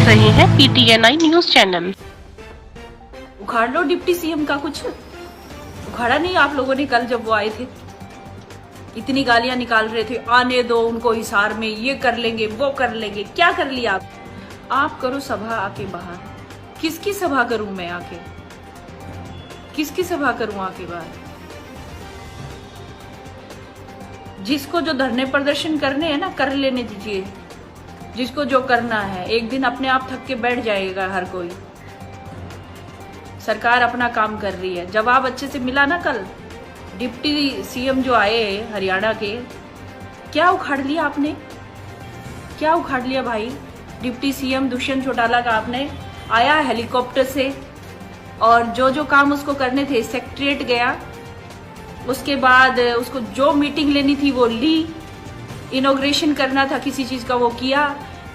रहे हैं PTNI news channel. उखाड़ लो डिप्टी सीएम का कुछ उखाड़ा नहीं आप लोगों ने। कल जब वो आए थे इतनी गालियां निकाल रहे थे, आने दो उनको हिसार में, ये कर लेंगे वो कर लेंगे। क्या कर लिया आप करो सभा आके बाहर। किसकी सभा करूं मैं आके, किसकी सभा करूं आके बाहर? जिसको जो धरने प्रदर्शन करने हैं ना, कर लेने दीजिए। जिसको जो करना है, एक दिन अपने आप थक के बैठ जाएगा हर कोई। सरकार अपना काम कर रही है। जवाब अच्छे से मिला ना कल? डिप्टी सीएम जो आए हरियाणा के, क्या उखाड़ लिया आपने? क्या उखाड़ लिया भाई? डिप्टी सीएम दुष्यंत चौटाला का आपने आया हेलीकॉप्टर से, और जो जो काम उसको करने थे सेक्रेटरीट गया। उसके बाद उसको जो मीटिंग लेनी थी वो ली, इनॉग्रेशन करना था किसी चीज का वो किया,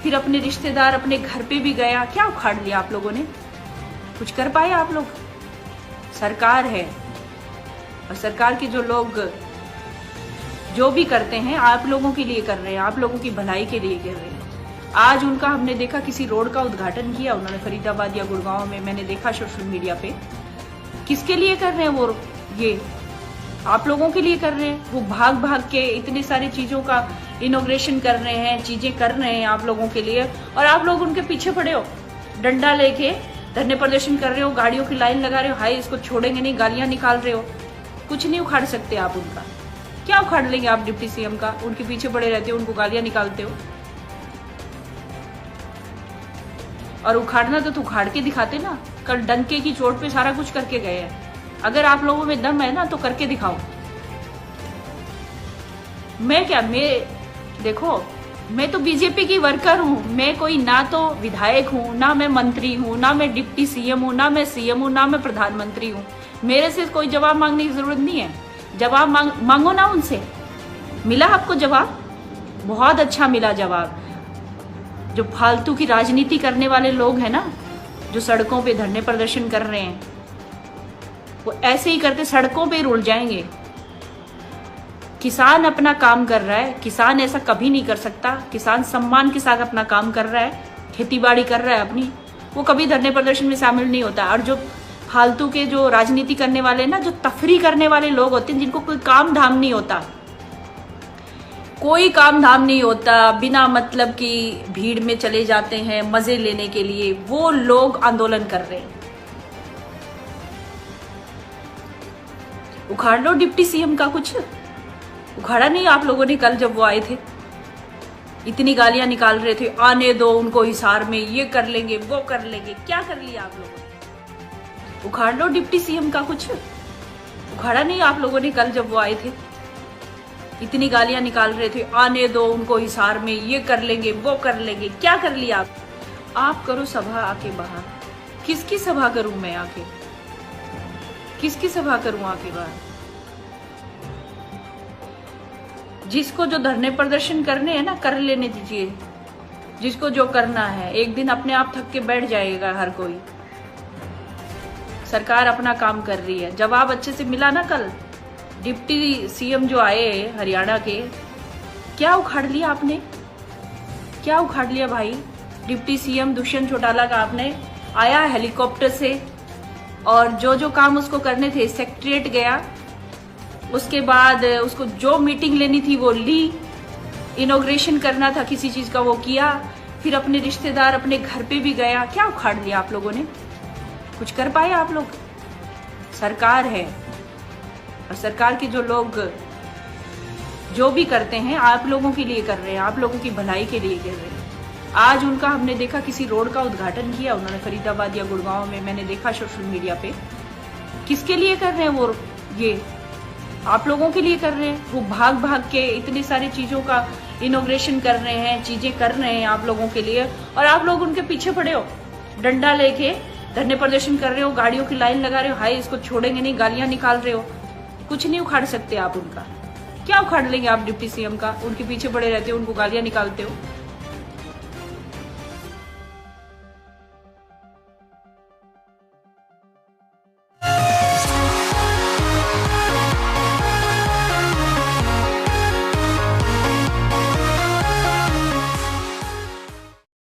फिर अपने रिश्तेदार अपने घर पे भी गया। क्या उखाड़ लिया आप लोगों ने? कुछ कर पाए आप लोग? सरकार है, और सरकार के जो लोग जो भी करते हैं आप लोगों के लिए कर रहे हैं, आप लोगों की भलाई के लिए कर रहे हैं। आज उनका हमने देखा किसी रोड का उद्घाटन किया उन्होंने फरीदाबाद या गुड़गांव में, मैंने देखा सोशल मीडिया पे। किसके लिए कर रहे हैं वो? ये आप लोगों के लिए कर रहे हैं। वो भाग भाग के इतनी सारी चीजों का इनॉग्रेशन कर रहे हैं, चीजें कर रहे हैं आप लोगों के लिए, और आप लोग उनके पीछे पड़े हो, डंडा लेके धरने प्रदर्शन कर रहे हो, गाड़ियों की लाइन लगा रहे हो, हाय इसको छोड़ेंगे नहीं, गालियां निकाल रहे हो। कुछ नहीं उखाड़ सकते आप उनका। क्या उखाड़ लेंगे आप डिप्टी सीएम का? उनके पीछे पड़े रहते हो, उनको गालियां निकालते हो। और उखाड़ना तो उखाड़ के दिखाते ना। कल डंके की चोट पे सारा कुछ करके गए हैं। अगर आप लोगों में दम है ना तो करके दिखाओ। मैं देखो, मैं तो बीजेपी की वर्कर हूँ। मैं कोई ना तो विधायक हूँ, ना मैं मंत्री हूँ, ना मैं डिप्टी सीएम हूँ, ना मैं सीएम हूँ, ना मैं प्रधानमंत्री हूँ। मेरे से कोई जवाब मांगने की जरूरत नहीं है। जवाब मांगो ना उनसे। मिला आपको जवाब? बहुत अच्छा मिला जवाब। जो फालतू की राजनीति करने वाले लोग हैं ना, जो सड़कों पे धरने प्रदर्शन कर रहे हैं, वो ऐसे ही करते सड़कों पे रुल जाएंगे। किसान अपना काम कर रहा है, किसान ऐसा कभी नहीं कर सकता। किसान सम्मान के साथ अपना काम कर रहा है, खेती बाड़ी कर रहा है अपनी, वो कभी धरने प्रदर्शन में शामिल नहीं होता। और जो फालतू के जो राजनीति करने वाले ना, जो तफरी करने वाले लोग होते हैं, जिनको कोई काम धाम नहीं होता, कोई काम धाम नहीं होता, बिना मतलब की भीड़ में चले जाते हैं मजे लेने के लिए, वो लोग आंदोलन कर रहे हैं। उखाड़ लो डिप्टी सीएम का कुछ उखाड़ा नहीं आप लोगों ने। कल जब वो आए थे इतनी गालियां निकाल रहे थे, आने दो उनको हिसार में, ये कर लेंगे वो कर लेंगे। क्या कर लिया आप लोगों ने? उखाड़ लो डिप्टी सीएम का कुछ उखाड़ा नहीं आप लोगों ने। कल जब वो आए थे इतनी गालियां निकाल रहे थे, आने दो उनको हिसार में, ये कर लेंगे वो कर लेंगे। क्या कर लिया आप करो सभा आके बाहर। किसकी सभा करूं मैं आके, किसकी सभा करूं आके बाहर? जिसको जो धरने प्रदर्शन करने हैं ना, कर लेने दीजिए। जिसको जो करना है, एक दिन अपने आप थक के बैठ जाएगा हर कोई। सरकार अपना काम कर रही है। जवाब अच्छे से मिला ना कल? डिप्टी सीएम जो आए हरियाणा के, क्या उखाड़ लिया आपने? क्या उखाड़ लिया भाई? डिप्टी सीएम दुष्यंत चौटाला का आपने आया हेलीकॉप्टर से, और जो जो काम उसको करने थे सेक्रेटरीट गया। उसके बाद उसको जो मीटिंग लेनी थी वो ली, इनॉग्रेशन करना था किसी चीज का वो किया, फिर अपने रिश्तेदार अपने घर पे भी गया। क्या उखाड़ लिया आप लोगों ने? कुछ कर पाए आप लोग? सरकार है, और सरकार के जो लोग जो भी करते हैं आप लोगों के लिए कर रहे हैं, आप लोगों की भलाई के लिए कर रहे हैं। आज उनका हमने देखा किसी रोड का उद्घाटन किया उन्होंने फरीदाबाद या गुड़गांव में, मैंने देखा सोशल मीडिया पे। किसके लिए कर रहे हैं वो? ये आप लोगों के लिए कर रहे हैं। वो भाग भाग के इतनी सारी चीजों का इनॉग्रेशन कर रहे हैं, चीजें कर रहे हैं आप लोगों के लिए, और आप लोग उनके पीछे पड़े हो, डंडा लेके धरने प्रदर्शन कर रहे हो, गाड़ियों की लाइन लगा रहे हो, हाय इसको छोड़ेंगे नहीं, गालियां निकाल रहे हो। कुछ नहीं उखाड़ सकते आप उनका। क्या उखाड़ लेंगे आप डिप्टी सीएम का? उनके पीछे पड़े रहते हो, उनको गालियां निकालते हो।